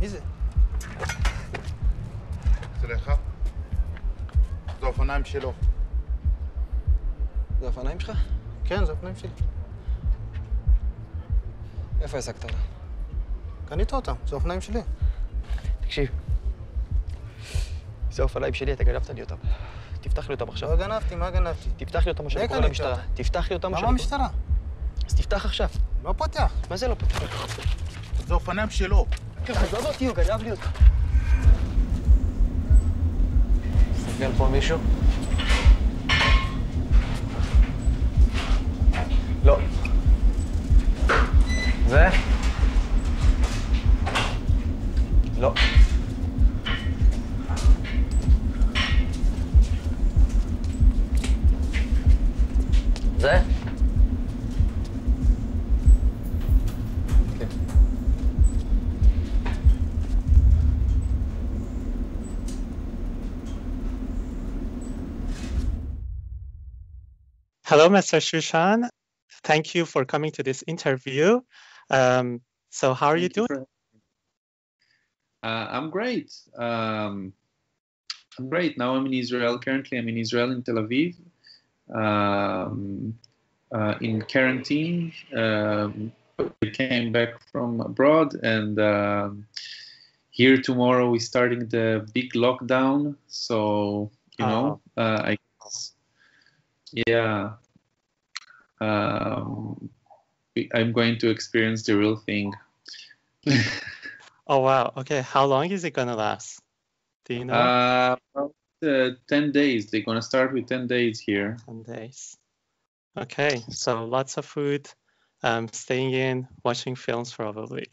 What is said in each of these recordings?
מי זה? סליחה? זה האופניים שלו. זה האופניים שלך? כן, זה האופניים שלי. איפה העסקת אותה? קנית אותם, זה האופניים שלי. תקשיב. זה האופניים שלי, אתה גנבת לי אותם. תפתח לי אותם עכשיו. לא גנבתי, מה גנבתי? תפתח לי אותם או שאני קורא למשטרה. תפתח לי אותם או שאני למה המשטרה? אז תפתח עכשיו. לא פותח. מה זה לא פותח? זה האופניים שלו. עזוב אותי, הוא גנב לי אותם. סגל פה מישהו? לא. זה? לא. זה? כן. Hello, Mr. Shushan. Thank you for coming to this interview. So how are you doing? I'm great. I'm great. Now I'm in Israel. Currently, I'm in Israel, in Tel Aviv, in quarantine. We came back from abroad, and here tomorrow we're starting the big lockdown. So, you know, I guess, yeah. I'm going to experience the real thing. Oh, wow. Okay. How long is it going to last? Do you know? About 10 days. They're going to start with 10 days here. 10 days. Okay. So lots of food, staying in, watching films probably.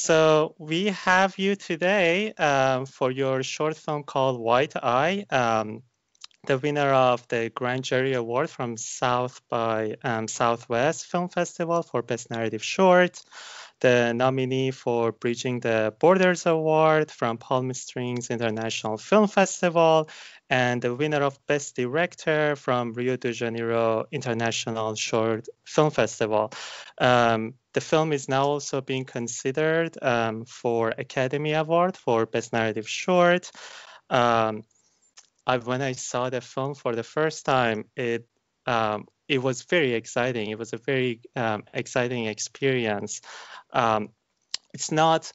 So we have you today for your short film called White Eye. The winner of the Grand Jury Award from South by Southwest Film Festival for Best Narrative Short, the nominee for Bridging the Borders Award from Palm Springs International Film Festival, and the winner of Best Director from Rio de Janeiro International Short Film Festival. The film is now also being considered for Academy Award for Best Narrative Short. When I saw the film for the first time, it was very exciting. It was a very exciting experience. It's not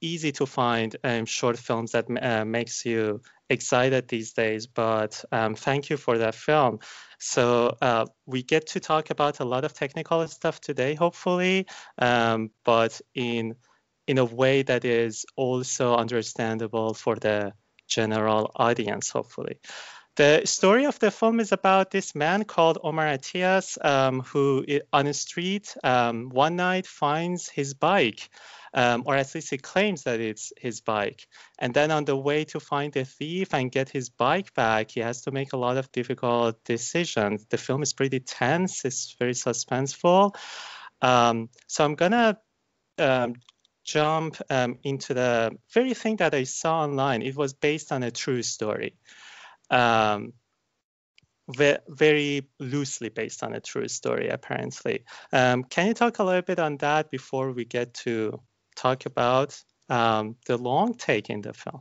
easy to find short films that makes you excited these days, but thank you for that film. So we get to talk about a lot of technical stuff today, hopefully, but in a way that is also understandable for the general audience, hopefully. The story of the film is about this man called Omar Atias, who on the street one night finds his bike, or at least he claims that it's his bike. And then on the way to find the thief and get his bike back, he has to make a lot of difficult decisions. The film is pretty tense. It's very suspenseful. So I'm gonna jump into the very thing that I saw online. It was based on a true story. Very loosely based on a true story, apparently. Can you talk a little bit on that before we get to talk about the long take in the film?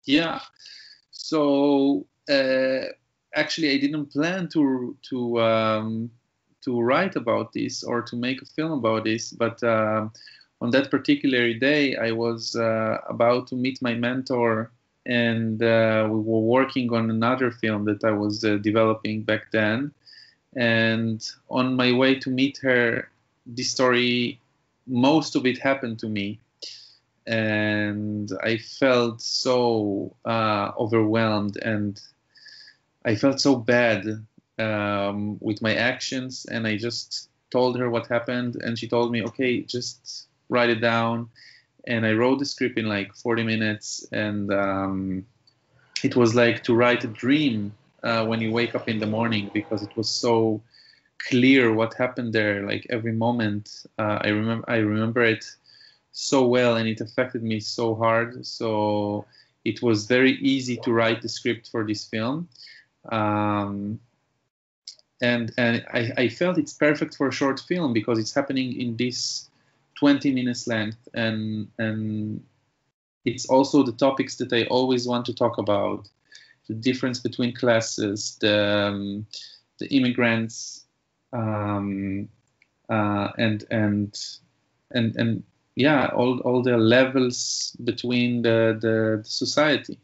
Yeah. So actually, I didn't plan to write about this or to make a film about this, but on that particular day, I was about to meet my mentor, and we were working on another film that I was developing back then. And on my way to meet her, this story, most of it happened to me. And I felt so overwhelmed, and I felt so bad with my actions. And I just told her what happened, and she told me, okay, just write it down. And I wrote the script in like 40 minutes, and it was like to write a dream when you wake up in the morning, because it was so clear what happened there. Like every moment, I remember it so well, and it affected me so hard. So it was very easy to write the script for this film, and I felt it's perfect for a short film because it's happening in this 20 minutes length, and it's also the topics that I always want to talk about: the difference between classes, the immigrants, and yeah, all the levels between the society.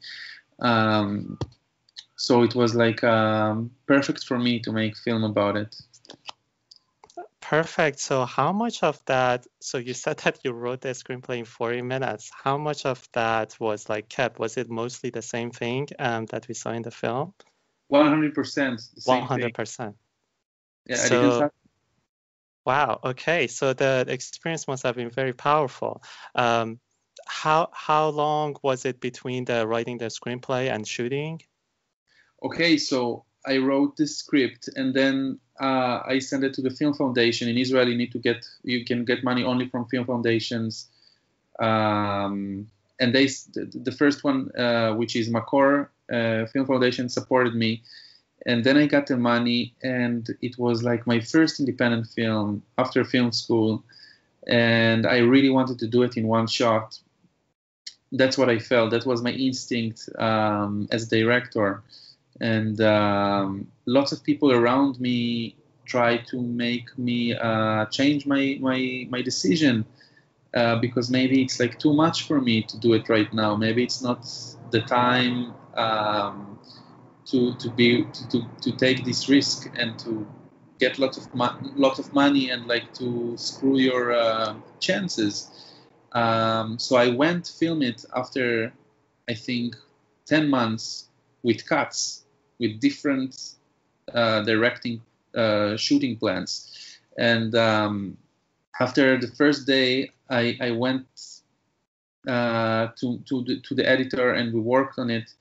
So it was like perfect for me to make film about it. Perfect. So how much of that, so you said that you wrote the screenplay in 40 minutes. How much of that was like kept? Was it mostly the same thing that we saw in the film? 100% the same thing. 100%. Yeah, I didn't So, have. wow, okay. So the experience must have been very powerful. How long was it between the writing the screenplay and shooting? Okay, so I wrote the script, and then I sent it to the Film Foundation. In Israel, you can get money only from film foundations. And the first one, which is Makor Film Foundation, supported me. And then I got the money, and it was like my first independent film after film school. And I really wanted to do it in one shot. That's what I felt. That was my instinct as a director. And lots of people around me tried to make me change my decision because maybe it's like too much for me to do it right now. Maybe it's not the time to take this risk and to get lots of money and like to screw your chances. So I went film it after I think 10 months with cuts, with different directing shooting plans. And after the first day, I went to the editor, and we worked on it.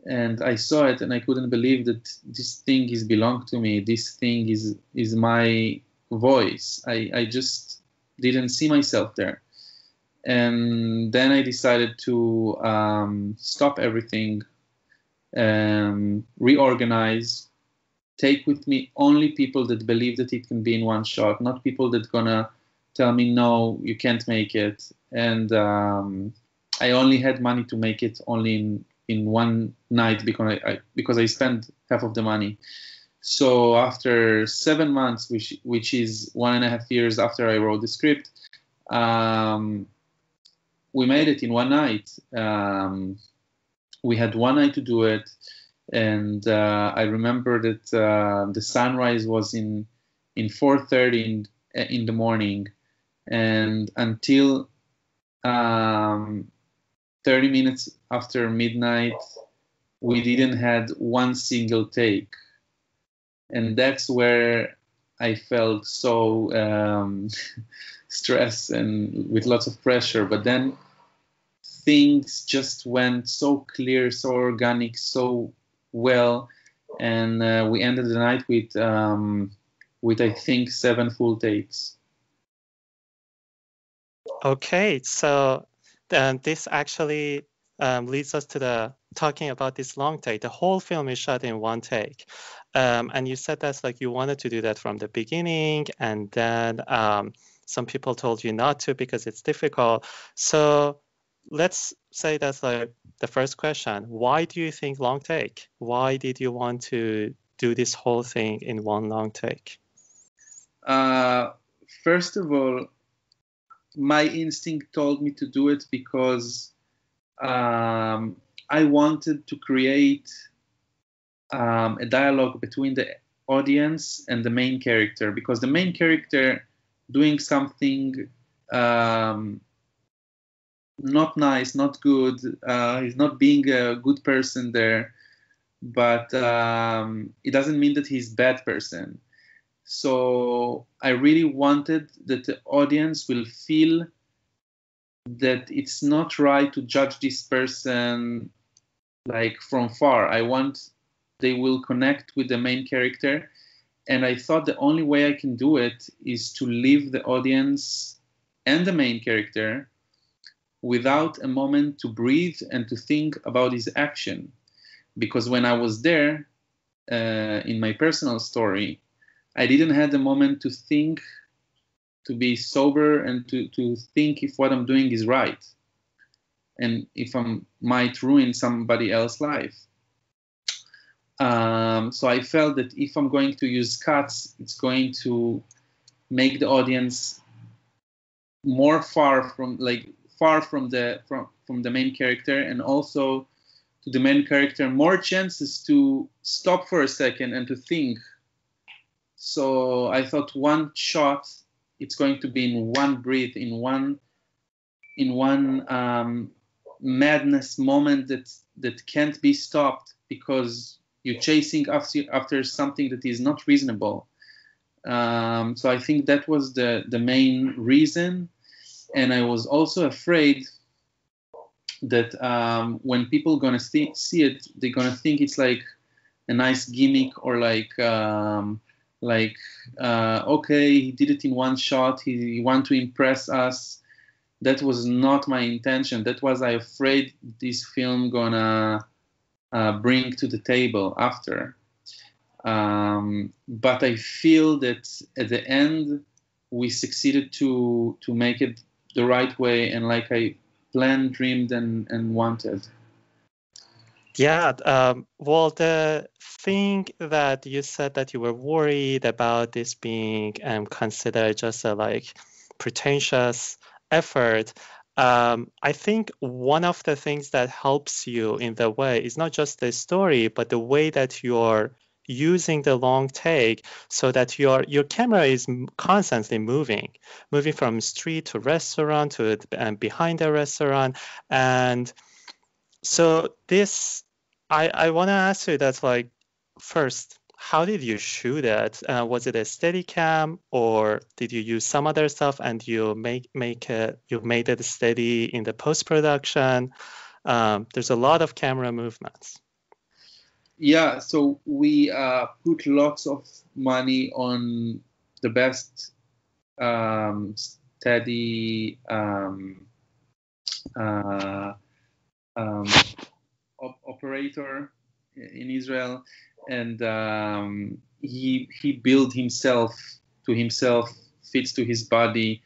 And I saw it, and I couldn't believe that this thing belonged to me. This thing is my voice. I just didn't see myself there. And then I decided to stop everything, reorganize, take with me only people that believe that it can be in one shot, not people that gonna tell me, no, you can't make it. And I only had money to make it only in one night because I spent half of the money. So after 7 months, which is 1.5 years after I wrote the script, we made it in one night. We had one night to do it, and I remember that the sunrise was in 4:30 in the morning, and until 30 minutes after midnight, we didn't had one single take. And that's where I felt so stressed and with lots of pressure. But then things just went so clear, so organic, so well. And we ended the night with I think 7 full takes. Okay, so then this actually leads us to talking about this long take. The whole film is shot in one take. And you said that's like you wanted to do that from the beginning, and then some people told you not to because it's difficult. So let's say that's like the first question. Why do you think long take? Why did you want to do this whole thing in one long take? First of all, my instinct told me to do it because I wanted to create a dialogue between the audience and the main character, because the main character doing something not nice, not good, he's not being a good person there, but it doesn't mean that he's a bad person. So I really wanted that the audience will feel that it's not right to judge this person like from far. I want they will connect with the main character. And I thought the only way I can do it is to leave the audience and the main character without a moment to breathe and to think about his action. Because when I was there, in my personal story, I didn't have the moment to think be sober and to think if what I'm doing is right, and if I might ruin somebody else's life. So I felt that if I'm going to use cuts, it's going to make the audience more far from the main character, and also to the main character more chances to stop for a second and to think. So I thought one shot, it's going to be in one breath, in one madness moment that can't be stopped because you're chasing after something that is not reasonable. So I think that was the main reason. And I was also afraid that when people gonna see it, they're gonna think it's like a nice gimmick, or okay, he did it in one shot, he want to impress us. That was not my intention. That was I afraid this film gonna bring to the table after. But I feel that at the end we succeeded to make it the right way, and like I planned, dreamed, and wanted. Yeah, well, the thing that you said that you were worried about this being considered just a like pretentious effort, I think one of the things that helps you in the way is not just the story, but the way that you're using the long take, so that your camera is constantly moving from street to restaurant to behind the restaurant. And so this, I want to ask you that, like, first, how did you shoot it? Was it a steady cam, or did you use some other stuff and you made it steady in the post-production? There's a lot of camera movements. Yeah, so we put lots of money on the best steady operator in Israel, and he built himself, fits to his body,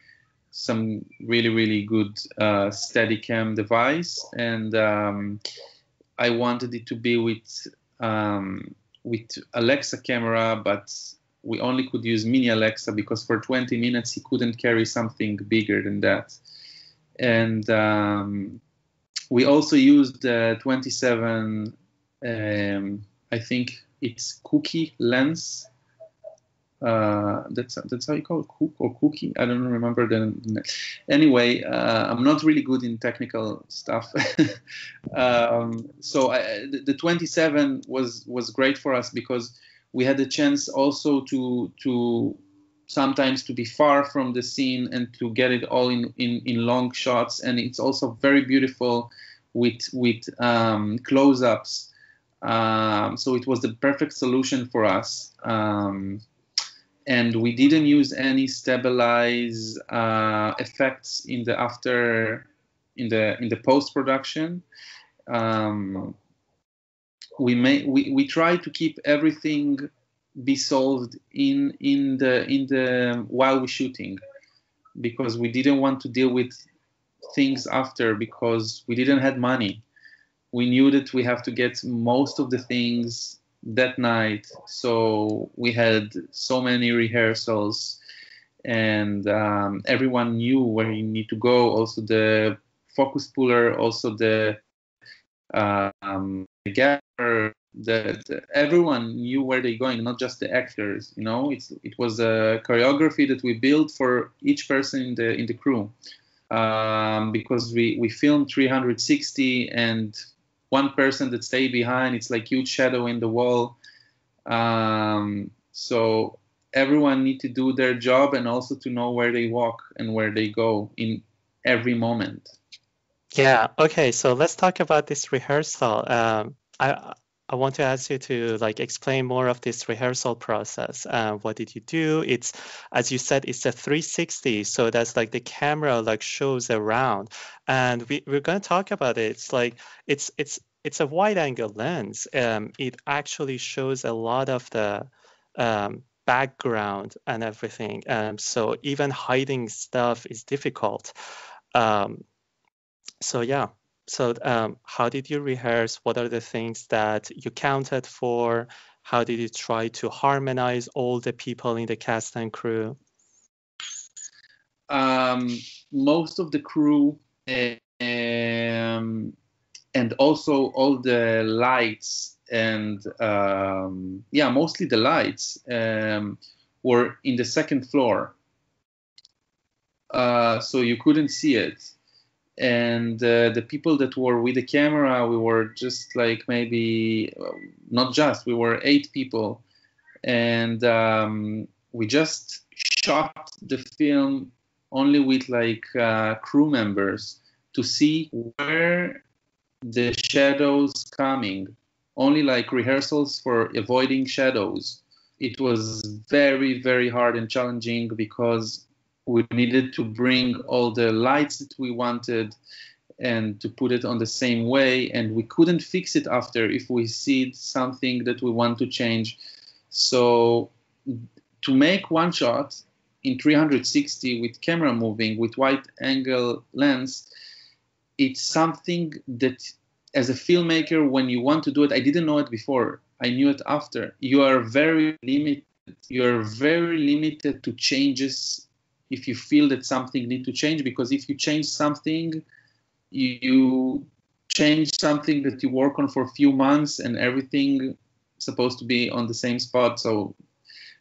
some really good Steadicam device, and I wanted it to be with Alexa camera, but we only could use mini Alexa because for 20 minutes he couldn't carry something bigger than that. And we also used the 27, I think it's cookie lens. That's how you call it, cook or cookie. I don't remember the. Anyway, I'm not really good in technical stuff. So the 27 was great for us because we had the chance also to sometimes to be far from the scene and to get it all in long shots, and it's also very beautiful with close-ups. So it was the perfect solution for us. And we didn't use any stabilize effects in the post-production. We try to keep everything be solved in the while we're shooting, because we didn't want to deal with things after, because we didn't have money. We knew that we have to get most of the things that night, so we had so many rehearsals, and everyone knew where you need to go. Also the focus puller, also the gaffer, everyone knew where they're going, not just the actors. You know, it was a choreography that we built for each person in the crew, because we filmed 360, and one person that stayed behind, it's like huge shadow in the wall. So everyone need to do their job and also to know where they walk and where they go in every moment. Yeah. Okay. So let's talk about this rehearsal. I want to ask you to like explain more of this rehearsal process. What did you do? It's, as you said, it's a 360. So that's like the camera like shows around, and we're going to talk about it. It's like it's a wide angle lens. It actually shows a lot of the background and everything. So even hiding stuff is difficult. So yeah. So how did you rehearse? What are the things that you counted for? How did you try to harmonize all the people in the cast and crew? Most of the crew and also all the lights and mostly the lights were in the second floor, so you couldn't see it. And the people that were with the camera, we were just like maybe we were 8 people, and we just shot the film only with like crew members to see where the shadows coming, only like rehearsals for avoiding shadows. It was very, very hard and challenging because we needed to bring all the lights that we wanted and to put it on the same way, and we couldn't fix it after if we see something that we want to change. So to make one shot in 360 with camera moving with wide angle lens, it's something that as a filmmaker, when you want to do it, I didn't know it before, I knew it after. You are very limited. You're very limited to changes if you feel that something needs to change, because if you change something, you change something that you work on for a few months and everything supposed to be on the same spot. So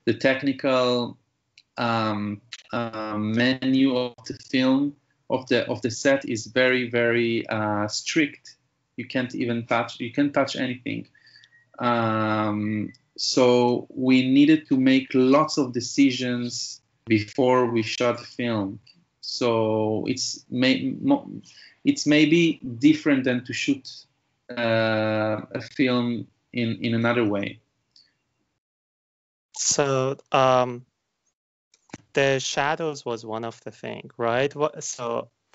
the technical menu of the film, of the set is very, very strict. You can't touch anything. So we needed to make lots of decisions before we shot the film. So it's maybe different than to shoot a film in another way. So the shadows was one of the things, right? What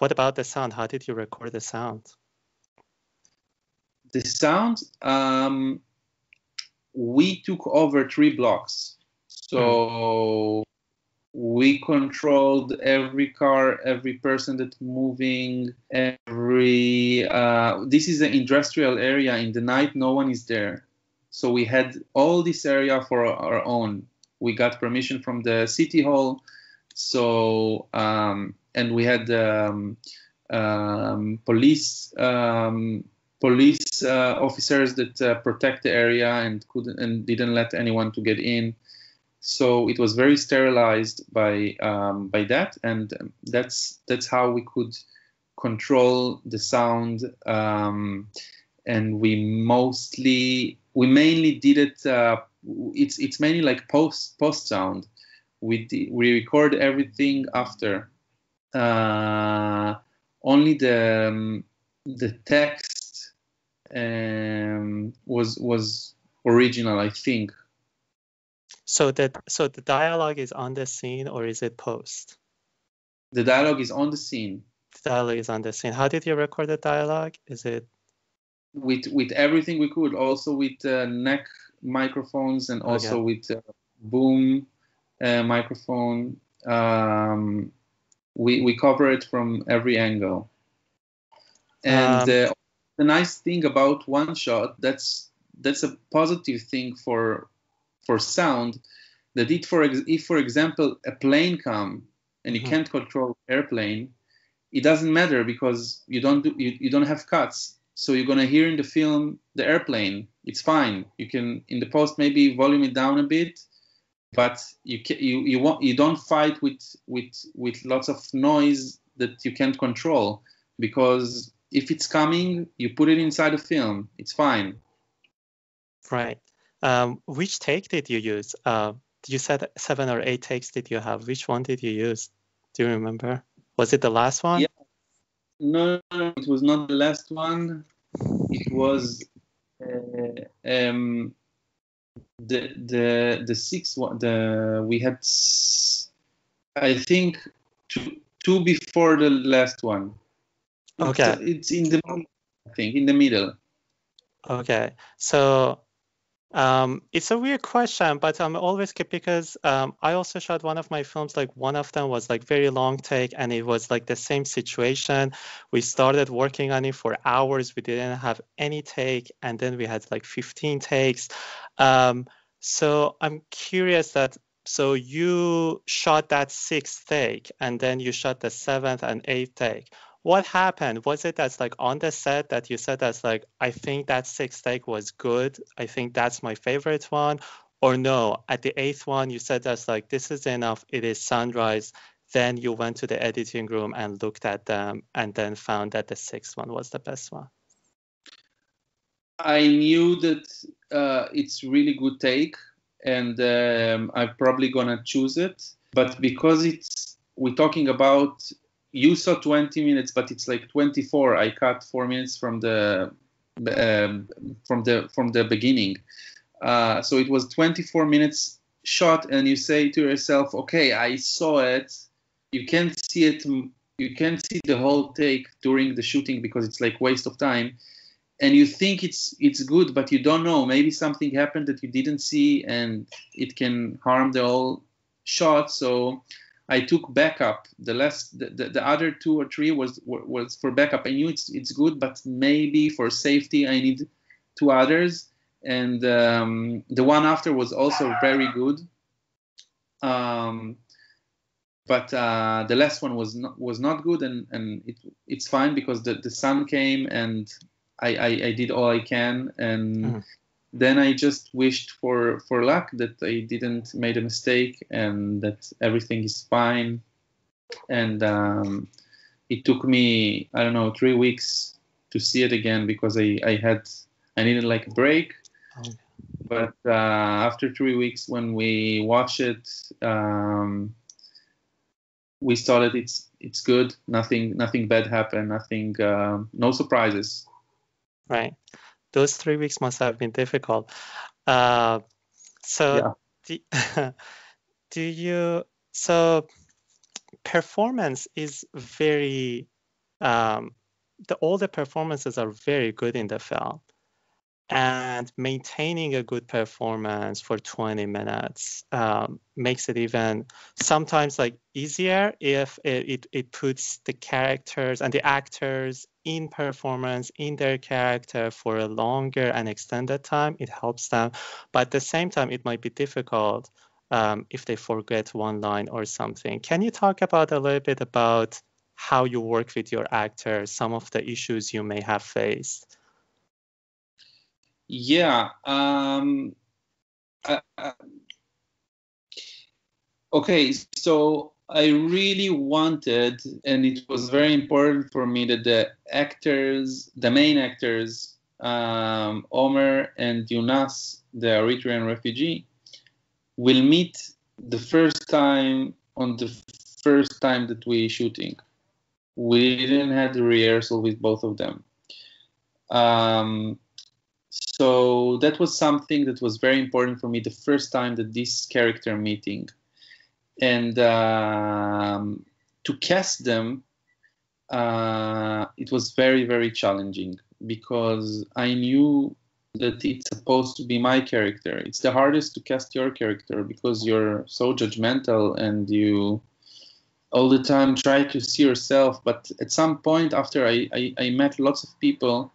about the sound? How did you record the sound? The sound, we took over 3 blocks. So we controlled every car, every person that's moving, this is an industrial area. In the night, no one is there. So we had all this area for our own. We got permission from the city hall. So, and we had police officers that protect the area and didn't let anyone to get in. So it was very sterilized by that, and that's how we could control the sound. And we mainly did it. It's mainly like post sound. We record everything after. Only the text was original, I think. So the dialogue is on the scene, or is it post? The dialogue is on the scene. The dialogue is on the scene. How did you record the dialogue? Is it with everything we could, also with neck microphones and also with boom microphone. We cover it from every angle. And the nice thing about one shot, that's a positive thing for sound, that if for example a plane come and you can't control airplane, it doesn't matter because you don't have cuts, so you're gonna hear in the film the airplane. It's fine. You can in the post maybe volume it down a bit, but you don't fight with lots of noise that you can't control, because if it's coming, you put it inside the film. It's fine. Right. Which take did you use? You said 7 or 8 takes did you have? Which one did you use? Do you remember? Was it the last one? Yeah. No, it was not the last one. It was the 6th one. We had, I think, two before the last one. Okay. It's in the middle, I think, in the middle. Okay. So It's a weird question, but I'm always because I also shot one of my films. Like one of them was like very long take, and it was like the same situation. We started working on it for hours. We didn't have any take, and then we had like 15 takes. So I'm curious that. So you shot that 6th take, and then you shot the 7th and 8th take. What happened? Was it that's like on the set that you said that's like, I think that 6th take was good. I think that's my favorite one. Or no, at the 8th one, you said that's like, this is enough. It is sunrise. Then you went to the editing room and looked at them and then found that the 6th one was the best one. I knew that it's really good take, and I'm probably gonna choose it. But because we're talking about, you saw 20 minutes, but it's like 24. I cut 4 minutes from the beginning, so it was 24 minutes shot, and you say to yourself, okay, I saw it. You can't see it. You can't see the whole take during the shooting because it's like waste of time. And you think it's good, but you don't know. Maybe something happened that you didn't see, and it can harm the whole shot. So I took backup. The other 2 or 3 was for backup. I knew it's good, but maybe for safety I need 2 others. And the one after was also very good. But the last one was not good, and it's fine because the sun came and I did all I can, and then I just wished for luck that I didn't made a mistake and that everything is fine. And it took me, I don't know, 3 weeks to see it again because I needed like a break. But after 3 weeks, when we watched it, we saw that it's good. Nothing bad happened. Nothing. No surprises. Right. Those 3 weeks must have been difficult. So performance is very, all the performances are very good in the film. And maintaining a good performance for 20 minutes makes it even sometimes like easier if it puts the characters and the actors in performance in their character for a longer and extended time. It helps them, but at the same time it might be difficult if they forget one line or something. Can you talk about a little bit about how you work with your actors, some of the issues you may have faced? Yeah. Okay, so I really wanted, and it was very important for me that the main actors, Omer and Yunus, the Eritrean refugee, will meet the first time that we shooting. We didn't have the rehearsal with both of them. So that was something that was very important for me the first time that this character meeting. And to cast them, it was very, very challenging because I knew that it's supposed to be my character. It's the hardest to cast your character because you're so judgmental and you all the time try to see yourself. But at some point after I met lots of people,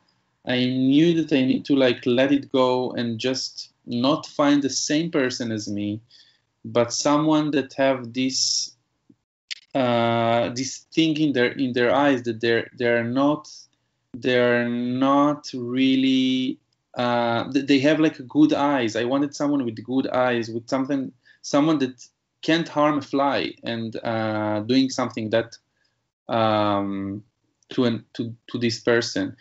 I knew that I need to like let it go and just not find the same person as me, but someone that have this thing in their eyes that they're not really they have like good eyes. I wanted someone with good eyes, with someone that can't harm a fly, and doing something that to this person.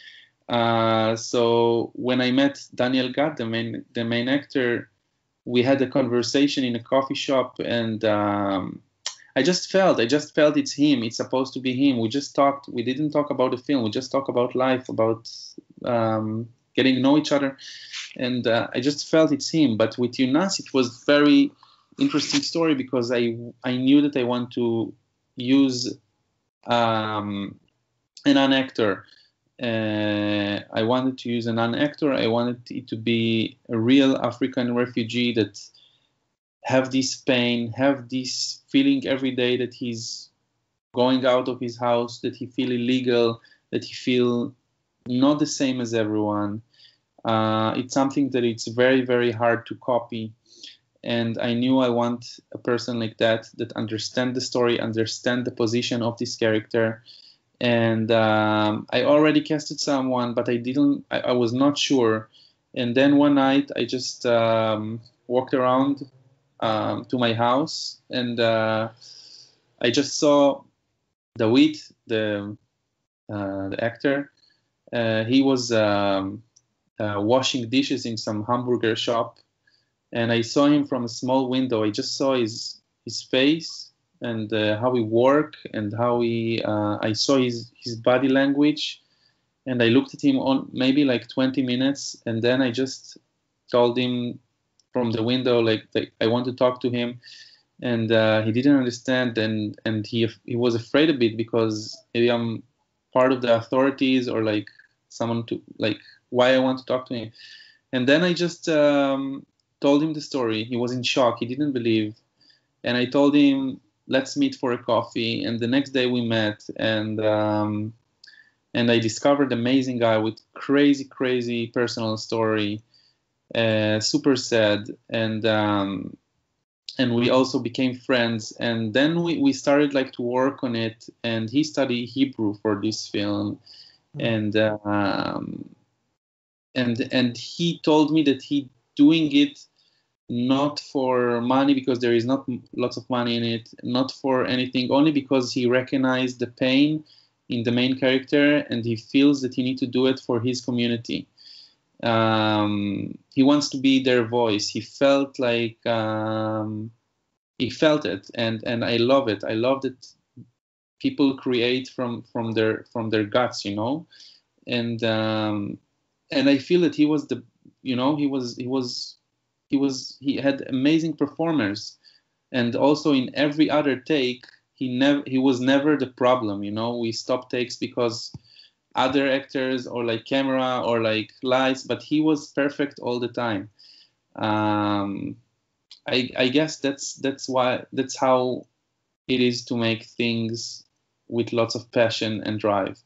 So when I met Daniel Gad, the main actor, we had a conversation in a coffee shop, and I just felt it's him. It's supposed to be him. We just talked. We didn't talk about the film. We just talked about life, about getting to know each other, and I just felt it's him. But with Yunus, it was very interesting story because I knew that I want to use an actor I wanted to use a non-actor. I wanted it to be a real African refugee that have this pain, have this feeling every day that he's going out of his house, that he feel illegal, that he feel not the same as everyone. It's something that it's very, very hard to copy. And I knew I want a person like that understand the story, understand the position of this character. And I already casted someone, but I was not sure. And then one night I just walked around to my house, and I just saw Dawit, the actor. He was washing dishes in some hamburger shop, and I saw him from a small window. I just saw his face and how he worked and how he. I saw his body language, and I looked at him on maybe like 20 minutes, and then I just told him from the window like I want to talk to him, and he didn't understand, and he was afraid a bit because maybe I'm part of the authorities or like someone to like why I want to talk to him. And then I just told him the story. He was in shock. He didn't believe. And I told him, let's meet for a coffee. And the next day we met, and I discovered an amazing guy with crazy, crazy personal story, super sad. And we also became friends. And then we started like to work on it. And he studied Hebrew for this film. And he told me that he doing it not for money, because there is not lots of money in it, not for anything, only because he recognized the pain in the main character, and he feels that he need to do it for his community. He wants to be their voice. He felt like he felt it, and I love it. I love that people create from their guts, you know, and I feel that he was the, you know, he had amazing performers, and also in every other take he was never the problem, you know. We stopped takes because other actors or like camera or like lights, but he was perfect all the time. I guess that's how it is to make things with lots of passion and drive.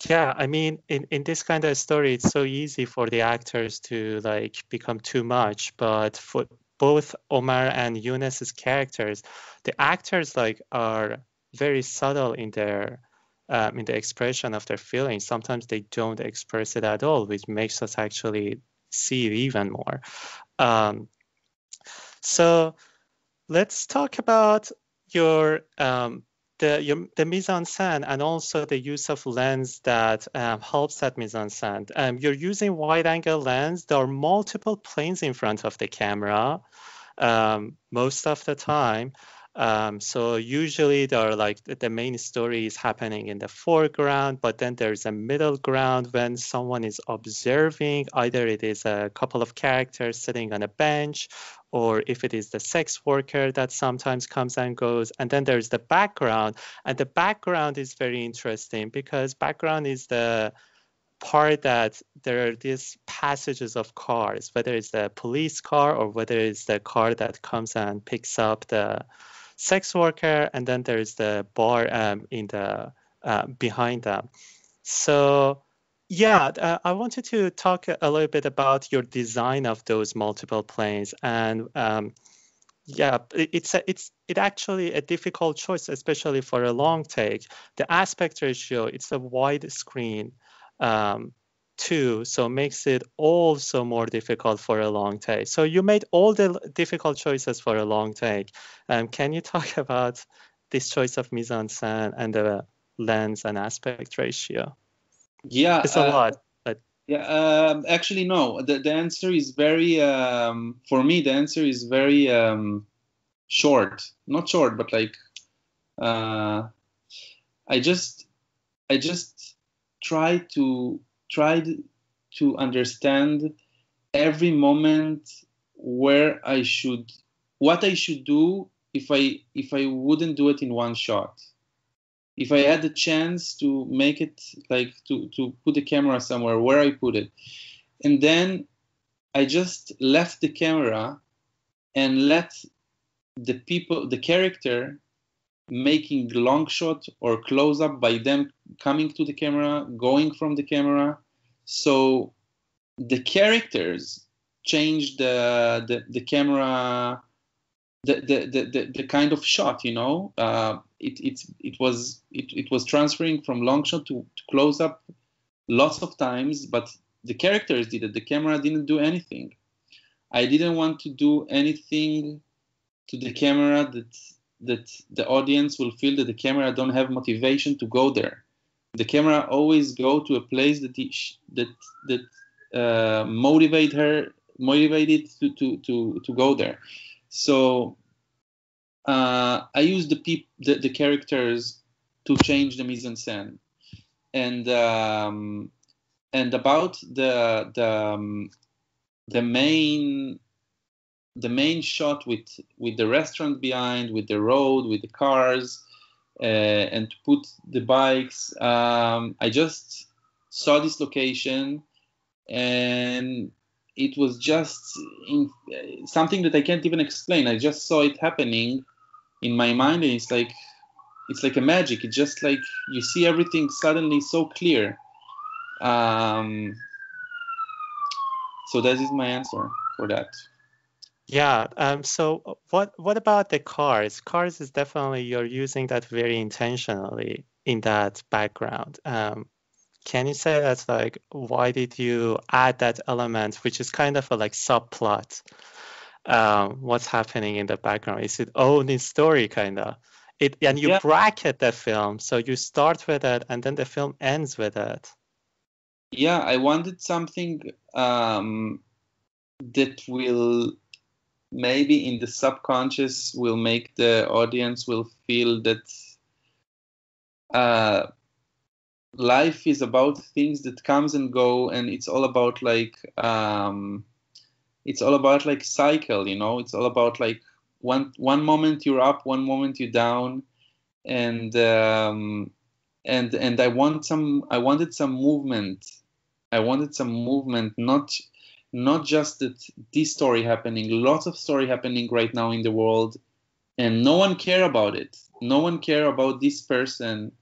Yeah, I mean, in this kind of story, it's so easy for the actors to like become too much. But for both Omar and Yunus's characters, the actors like are very subtle in their in the expression of their feelings. Sometimes they don't express it at all, which makes us actually see it even more. So let's talk about your the mise-en-scène and also the use of lens that helps that mise-en-scène. You're using wide-angle lens. There are multiple planes in front of the camera most of the time. So usually there are like the main story is happening in the foreground, but then there's a middle ground when someone is observing. Either it is a couple of characters sitting on a bench, or if it is the sex worker that sometimes comes and goes. And then there's the background. And the background is very interesting because background is the part that there are these passages of cars, whether it's the police car or whether it's the car that comes and picks up the sex worker, and then there's the bar in the behind them. So yeah, I wanted to talk a little bit about your design of those multiple planes, and yeah, it's actually a difficult choice, especially for a long take. The aspect ratio, it's a wide screen too, so makes it also more difficult for a long take. So you made all the difficult choices for a long take. Can you talk about this choice of mise-en-scène and the lens and aspect ratio? Yeah, it's a lot, but yeah. Actually, no. The answer is very. For me, the answer is very short. Not short, but like. I just tried to understand every moment what I should do if I wouldn't do it in one shot. If I had the chance to make it like to put the camera somewhere, where I put it. And then I just left the camera and let the character making long shot or close up by them coming to the camera, going from the camera. So the characters changed the camera, the kind of shot, you know. It was transferring from long shot to close up lots of times, but the characters did it. The camera didn't do anything. I didn't want to do anything to the camera that the audience will feel that the camera don't have motivation to go there. The camera always go to a place that motivated to go there. So I used the characters to change the mise en scène, and about the main shot with the restaurant behind, with the road, with the cars, and to put the bikes. I just saw this location, and it was just something that I can't even explain. I just saw it happening in my mind, and it's like a magic. It's just like you see everything suddenly so clear. So that is my answer for that. Yeah. So what about the cars? Cars is definitely, you're using that very intentionally in that background. Can you say that's like, why did you add that element, which is kind of a like subplot? What's happening in the background? Is it own story kind of? And you bracket the film, so you start with it and then the film ends with it. Yeah, I wanted something that will maybe in the subconscious will make the audience will feel that life is about things that comes and go, and it's all about like cycle, you know. It's all about like one moment you're up, one moment you're down, and I wanted some movement. Not just that this story happening, lots of story happening right now in the world, and no one care about it. No one care about this person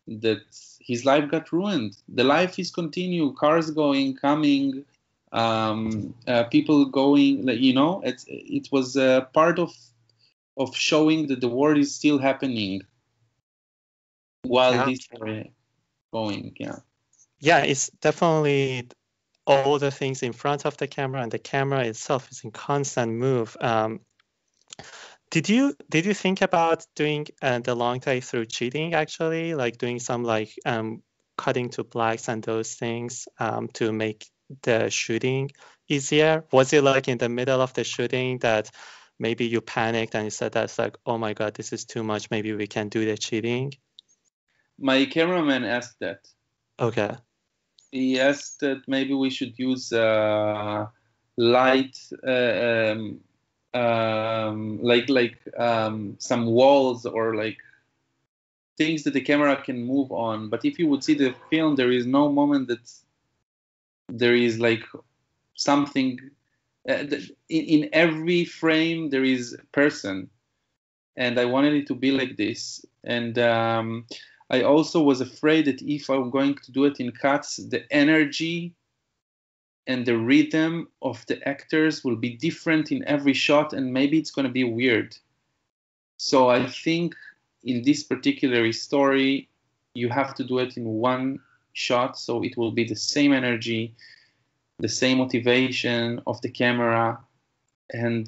that his life got ruined. The life is continue, cars going, coming, people going, you know. It was a part of showing that the world is still happening while this going. Yeah, it's definitely all the things in front of the camera, and the camera itself is in constant move. Did you think about doing the long take through cheating, actually, like doing some like cutting to blacks and those things to make the shooting easier? Was it like in the middle of the shooting that maybe you panicked and you said that's like, oh my God, this is too much, maybe we can do the cheating? My cameraman asked that. Okay. He asked that maybe we should use light, some walls or like things that the camera can move on. But if you would see the film, there is no moment that there is like something. In every frame there is a person, and I wanted it to be like this. And I also was afraid that if I'm going to do it in cuts, the energy and the rhythm of the actors will be different in every shot, and maybe it's going to be weird. So I think in this particular story, you have to do it in one shot, so it will be the same energy, the same motivation of the camera, and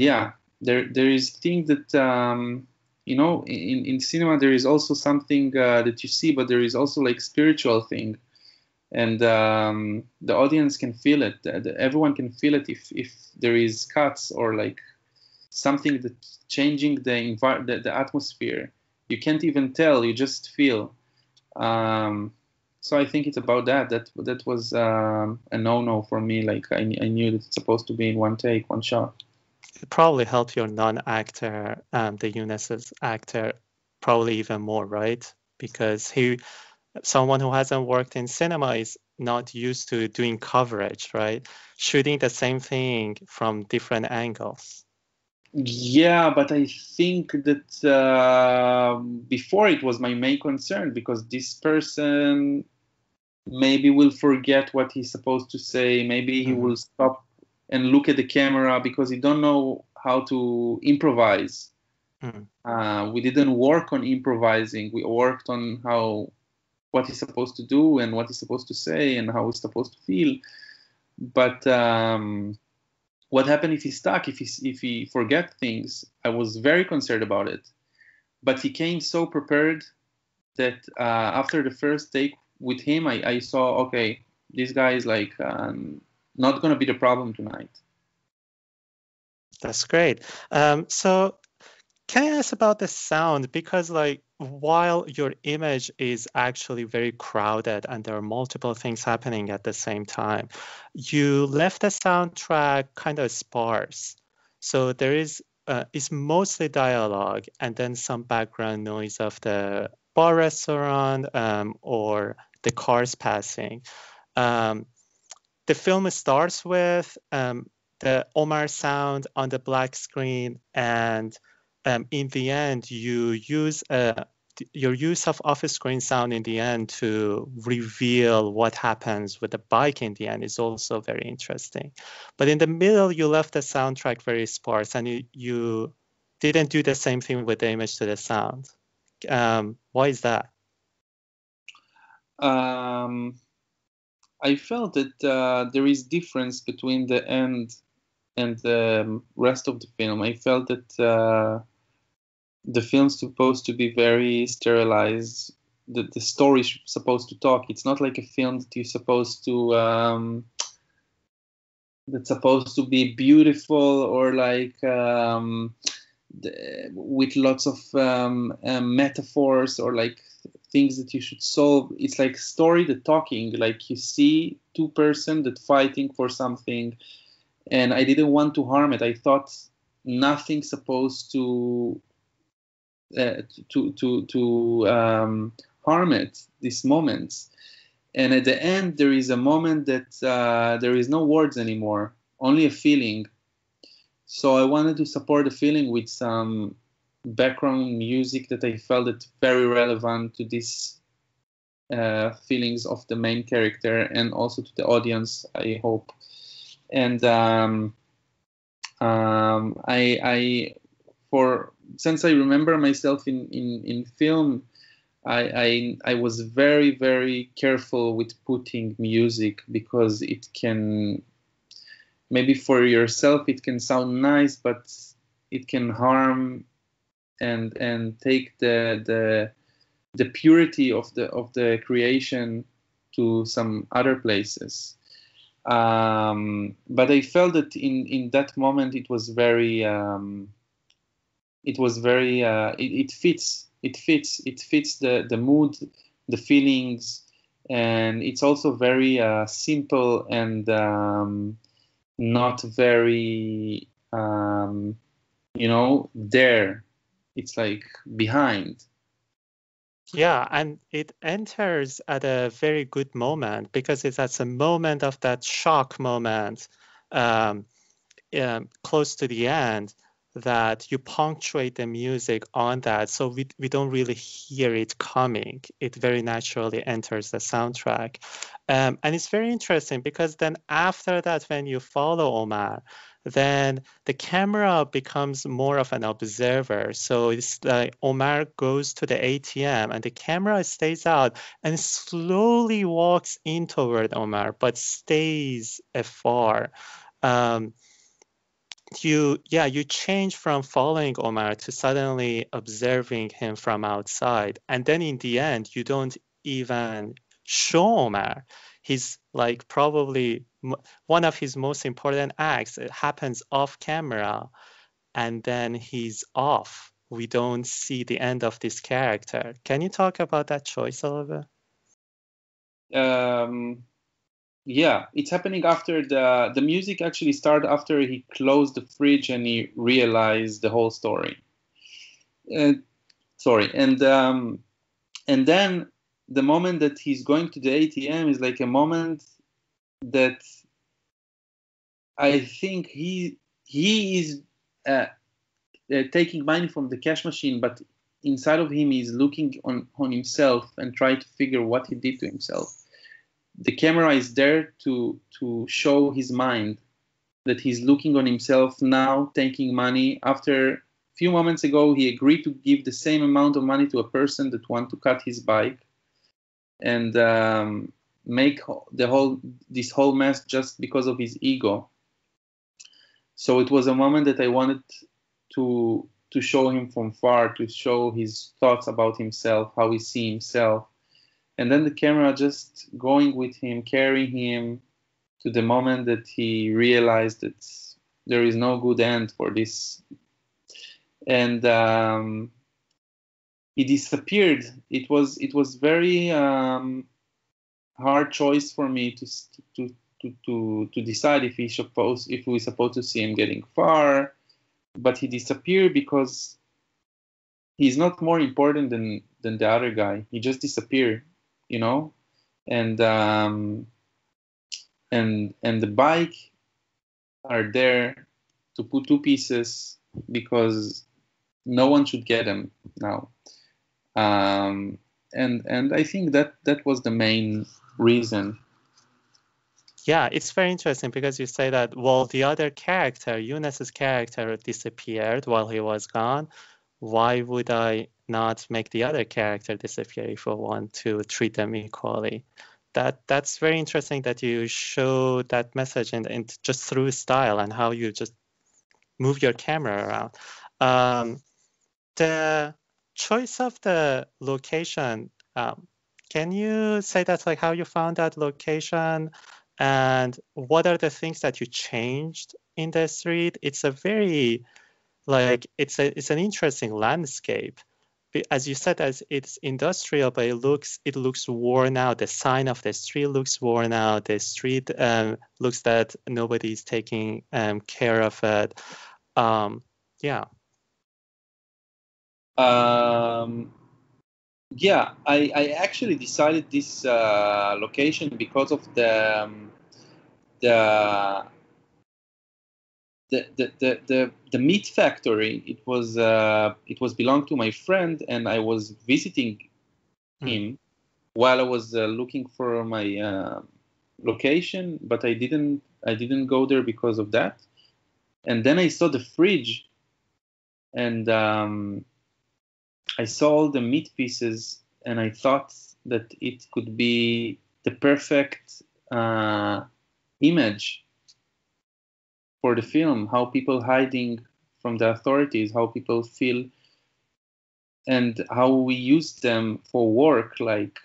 yeah, there is thing that you know, in cinema there is also something that you see, but there is also like spiritual thing, and the audience can feel it. Everyone can feel it if there is cuts or like something that's changing the atmosphere. You can't even tell, you just feel. So I think it's about that. That was a no-no for me. Like I knew that it's supposed to be in one take, one shot. It probably helped your non-actor, the Eunice's actor, probably even more, right? Because someone who hasn't worked in cinema is not used to doing coverage, right? Shooting the same thing from different angles. Yeah, but I think that before it was my main concern, because this person maybe will forget what he's supposed to say. Maybe he will stop and look at the camera because he don't know how to improvise. We didn't work on improvising. We worked on what he's supposed to do and what he's supposed to say and how he's supposed to feel. But what happened if he's stuck, if he forget things? I was very concerned about it. But he came so prepared that after the first take with him, I saw, okay, this guy is like not going to be the problem tonight. That's great. So can I ask about the sound? Because like while your image is actually very crowded and there are multiple things happening at the same time, you left the soundtrack kind of sparse. So there is it's mostly dialogue and then some background noise of the bar restaurant or the cars passing. The film starts with the Omar sound on the black screen, and in the end, you use your use of off-screen sound in the end to reveal what happens with the bike in the end is also very interesting. But in the middle, you left the soundtrack very sparse, and you didn't do the same thing with the image to the sound. Why is that? I felt that there is difference between the end and the rest of the film. I felt that the film's supposed to be very sterilized. The story is supposed to talk. It's not like a film that you're supposed to that's supposed to be beautiful or like with lots of metaphors or like things that you should solve. It's like story that talking, like you see two person that fighting for something, and I didn't want to harm it. I thought nothing supposed to harm it, these moments. And at the end there is a moment that there is no words anymore, only a feeling. So I wanted to support the feeling with some background music that I felt it very relevant to these feelings of the main character and also to the audience, I hope. And since I remember myself in film, I was very, very careful with putting music because it can, maybe for yourself it can sound nice, but it can harm and take the purity of the creation to some other places. But I felt that in that moment it was very it fits the mood, the feelings, and it's also very simple and not very there. It's like behind. Yeah, and it enters at a very good moment because it's at a moment of that shock moment close to the end that you punctuate the music on that. So we don't really hear it coming. It very naturally enters the soundtrack. And it's very interesting because then after that, when you follow Omar, then the camera becomes more of an observer. So it's like Omar goes to the ATM and the camera stays out and slowly walks in toward Omar, but stays afar. You change from following Omar to suddenly observing him from outside. And then in the end, you don't even show Omar. He's like probably one of his most important acts. It happens off camera and then he's off. We don't see the end of this character. Can you talk about that choice a little bit? Yeah, it's happening after the music actually started after he closed the fridge and he realized the whole story. Sorry, and then the moment that he's going to the ATM is like a moment that I think he is taking money from the cash machine, but inside of him he's looking on himself and trying to figure what he did to himself. The camera is there to show his mind, that he's looking on himself now, taking money. After a few moments ago, he agreed to give the same amount of money to a person that want to cut his bike, and make this whole mess just because of his ego. So it was a moment that I wanted to show him from far, to show his thoughts about himself, how he see himself. And then the camera just going with him, carrying him to the moment that he realized that there is no good end for this. And he disappeared. It was very hard choice for me to decide if we supposed to see him getting far. But he disappeared because he's not more important than the other guy. He just disappeared, you know, and the bike are there to put two pieces because no one should get them now. And I think that was the main reason. Yeah, it's very interesting because you say that, well, the other character, Yunus's character, disappeared while he was gone. Why would I not make the other character disappear if I want to treat them equally? That's very interesting that you show that message and just through style and how you just move your camera around. The choice of the location, can you say that's like how you found that location? And what are the things that you changed in the street? It's a very, like, it's an interesting landscape. As you said, as it's industrial, but it looks worn out. The sign of the street looks worn out. The street looks that nobody's taking care of it. Yeah. Yeah, I actually decided this location because of the meat factory. It was belonged to my friend, and I was visiting him while I was looking for my location, but I didn't go there because of that. And then I saw the fridge, and I saw all the meat pieces, and I thought that it could be the perfect image for the film, how people hiding from the authorities, how people feel, and how we use them for work, like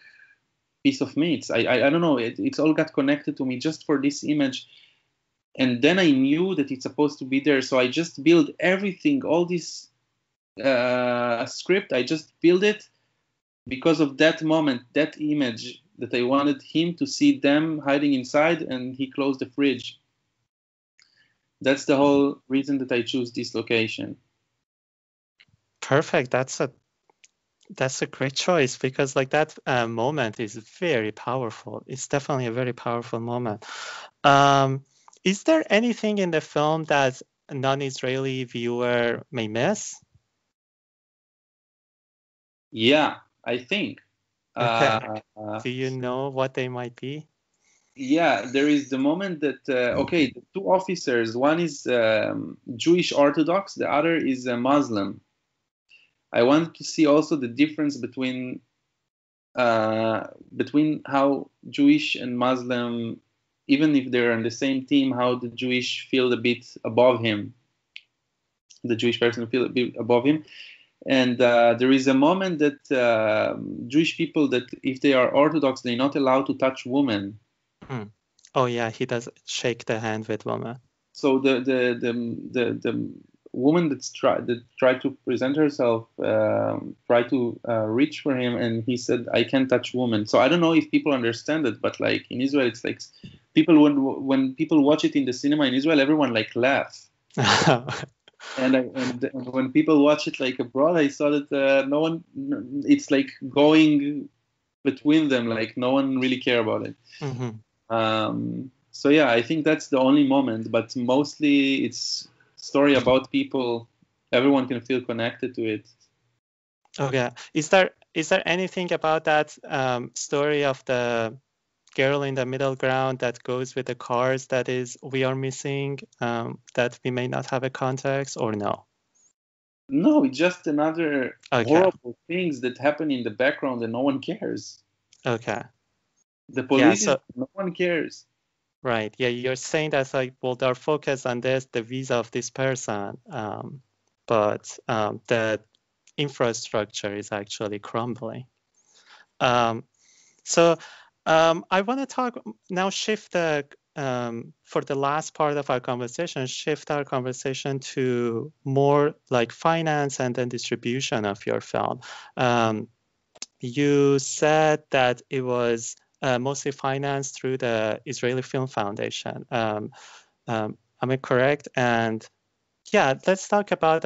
piece of meats. I don't know, it's all got connected to me just for this image. And then I knew that it's supposed to be there, so I just built everything, all this script, I just built it because of that moment, that image, that I wanted him to see them hiding inside, and he closed the fridge. That's the whole reason that I choose this location. Perfect. That's a great choice because like that moment is very powerful. It's definitely a very powerful moment. Is there anything in the film that a non-Israeli viewer may miss? Yeah, I think. Okay. Do you know what they might be? Yeah, there is the moment that, okay, the two officers, one is Jewish Orthodox, the other is a Muslim. I wanted to see also the difference between how Jewish and Muslim, even if they're on the same team, how the Jewish feel a bit above him. The Jewish person feel a bit above him. And there is a moment that Jewish people, that if they are Orthodox, they're not allowed to touch women. Oh yeah, he does shake the hand with woman. So the woman that tried to present herself, tried to reach for him, and he said, "I can't touch women." So I don't know if people understand it, but like in Israel, it's like people when people watch it in the cinema in Israel, everyone like laugh. And when people watch it like abroad, I saw that no one, it's like going between them, like no one really care about it. So yeah, I think that's the only moment, but mostly it's story about people. Everyone can feel connected to it. Okay. Is there anything about that story of the girl in the middle ground that goes with the cars that we are missing, that we may not have a context, or no? No, it's just another Okay. horrible things that happen in the background and no one cares. Okay. The police, no one cares. Right. Yeah, you're saying that like, well, they're focused on the visa of this person, but the infrastructure is actually crumbling. So I want to talk now, for the last part of our conversation, shift our conversation to more like finance and then distribution of your film. You said that it was mostly financed through the Israeli Film Foundation. Am I correct? And yeah, let's talk about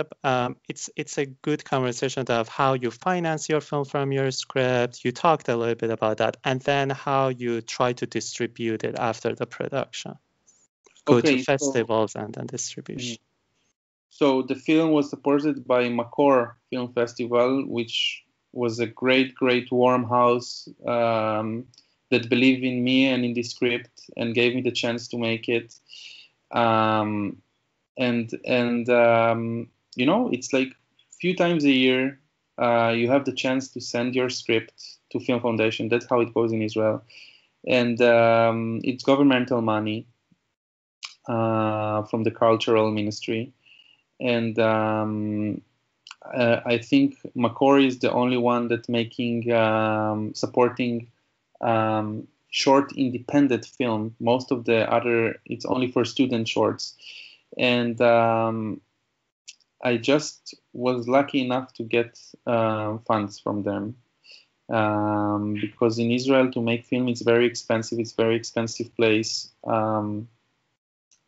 it's a good conversation of how you finance your film from your script. You talked a little bit about that, and then how you try to distribute it after the production. Go to festivals and then distribution. So the film was supported by Makor Film Festival, which was a great warm house that believed in me and in the script and gave me the chance to make it. And you know, it's like a few times a year you have the chance to send your script to Film Foundation. That's how it goes in Israel, and it's governmental money from the cultural ministry. And I think Makor is the only one that's making supporting short independent film. Most of the other, it's only for student shorts. And I just was lucky enough to get funds from them, because in Israel to make film is very expensive. It's a very expensive place, and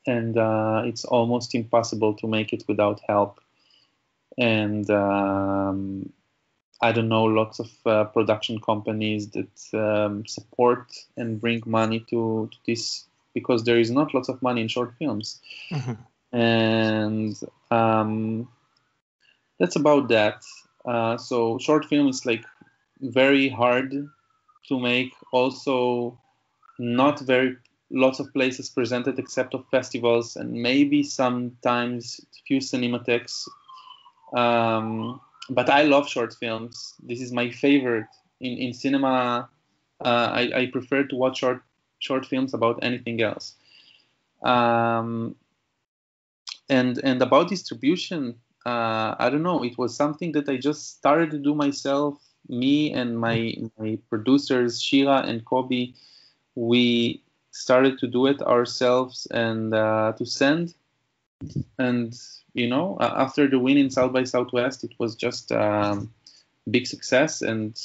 it's almost impossible to make it without help. And I don't know, lots of production companies that support and bring money to this, because there is not lots of money in short films. And that's about that. So short film is like very hard to make. Also, not very lots of places presented except of festivals and maybe sometimes few cinematheques. But I love short films. This is my favorite in cinema. I prefer to watch short films about anything else. And about distribution, I don't know. It was something that I just started to do myself. Me and my producers, Shira and Kobe, we started to do it ourselves and to send. And you know, after the win in South by Southwest, it was just big success, and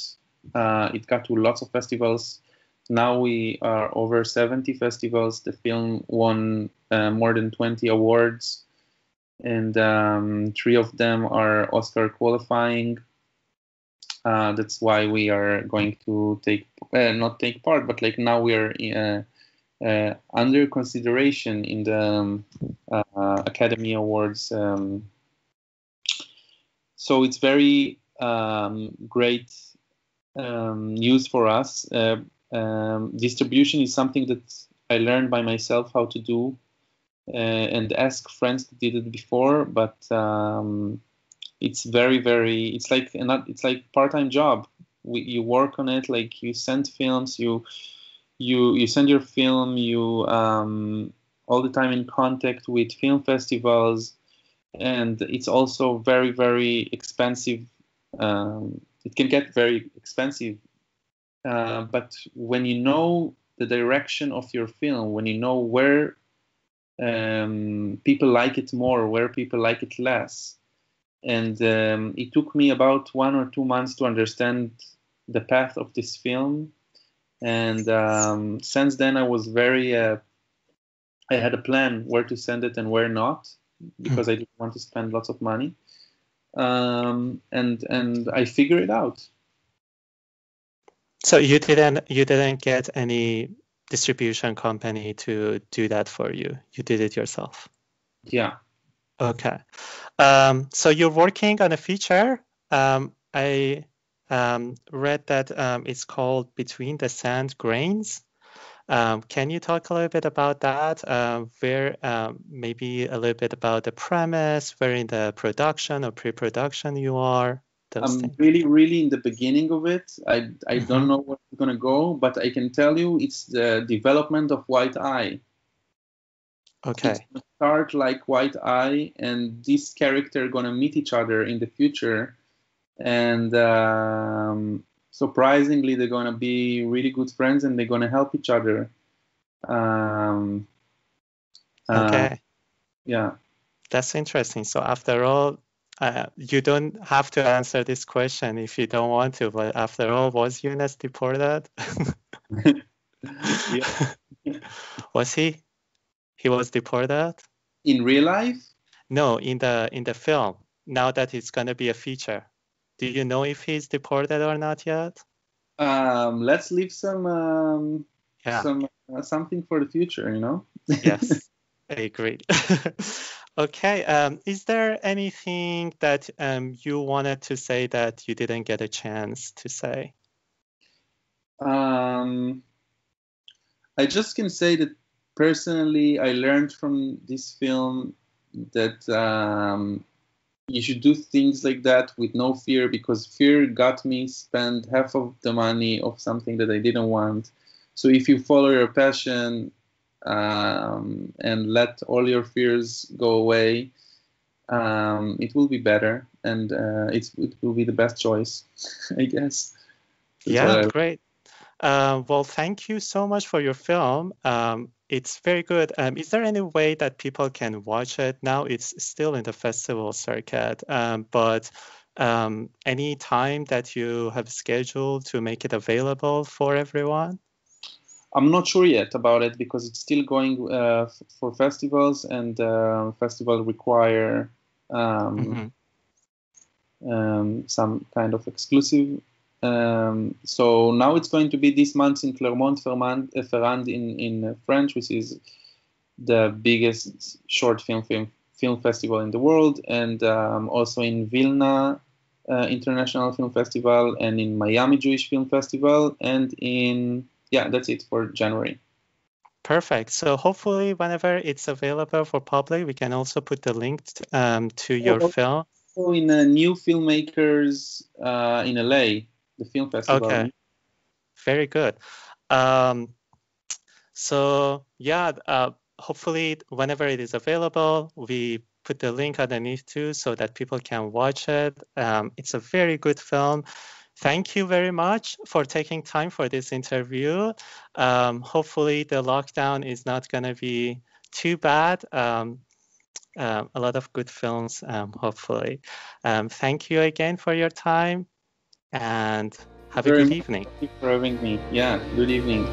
it got to lots of festivals. Now we are over 70 festivals. The film won more than 20 awards, and 3 of them are Oscar qualifying. That's why we are going to not take part, but like now we are under consideration in the Academy Awards. So it's very great news for us. Distribution is something that I learned by myself how to do, and ask friends that did it before. But it's very it's like part-time job. You work on it, like you send films, you send your film, you all the time in contact with film festivals, and it's also very expensive. It can get very expensive, but when you know the direction of your film, when you know where people like it more, where people like it less, and it took me about 1 or 2 months to understand the path of this film. And since then I was I had a plan where to send it and where not. because I didn't want to spend lots of money. And I figured it out. So you didn't get any distribution company to do that for you. You did it yourself. Yeah. Okay. So you're working on a feature. I read that it's called Between the Sand Grains. Can you talk a little bit about that? Where maybe a little bit about the premise, where in the production or pre-production you are? Those I'm things. really in the beginning of it. I don't know where it's gonna go, but I can tell you it's the development of White Eye. Okay. It's gonna start like White Eye, and this character gonna meet each other in the future, and surprisingly, they're gonna be really good friends, and they're gonna help each other. Okay. Yeah. That's interesting. So after all, you don't have to answer this question if you don't want to, but after all, was Yunus deported? Yeah. Was he? He was deported? In real life? No, in the film. Now that it's gonna be a feature. Do you know if he's deported or not yet? Let's leave some Yeah. something for the future, you know? Yes, I agree. Okay. Is there anything that you wanted to say that you didn't get a chance to say? I just can say that personally, I learned from this film that you should do things like that with no fear, because fear got me spend half of the money of something that I didn't want. So if you follow your passion and let all your fears go away, it will be better, and it will be the best choice, I guess. That's Yeah, great. Well, thank you so much for your film. It's very good. Is there any way that people can watch it? Now it's still in the festival circuit, but any time that you have scheduled to make it available for everyone? I'm not sure yet about it, because it's still going for festivals, and festivals require some kind of exclusive. So now it's going to be this month in Clermont-Ferrand in French, which is the biggest short film festival in the world, and also in Vilna International Film Festival, and in Miami Jewish Film Festival, and that's it for January. Perfect. So hopefully whenever it's available for public, we can also put the link to your film. So in New Filmmakers in LA, the film festival. Okay, very good. So yeah, hopefully whenever it is available, we put the link underneath too, so that people can watch it. It's a very good film. Thank you very much for taking time for this interview. Hopefully the lockdown is not going to be too bad. A lot of good films, hopefully. Thank you again for your time, and have a good evening. Thank you for having me. Yeah, good evening.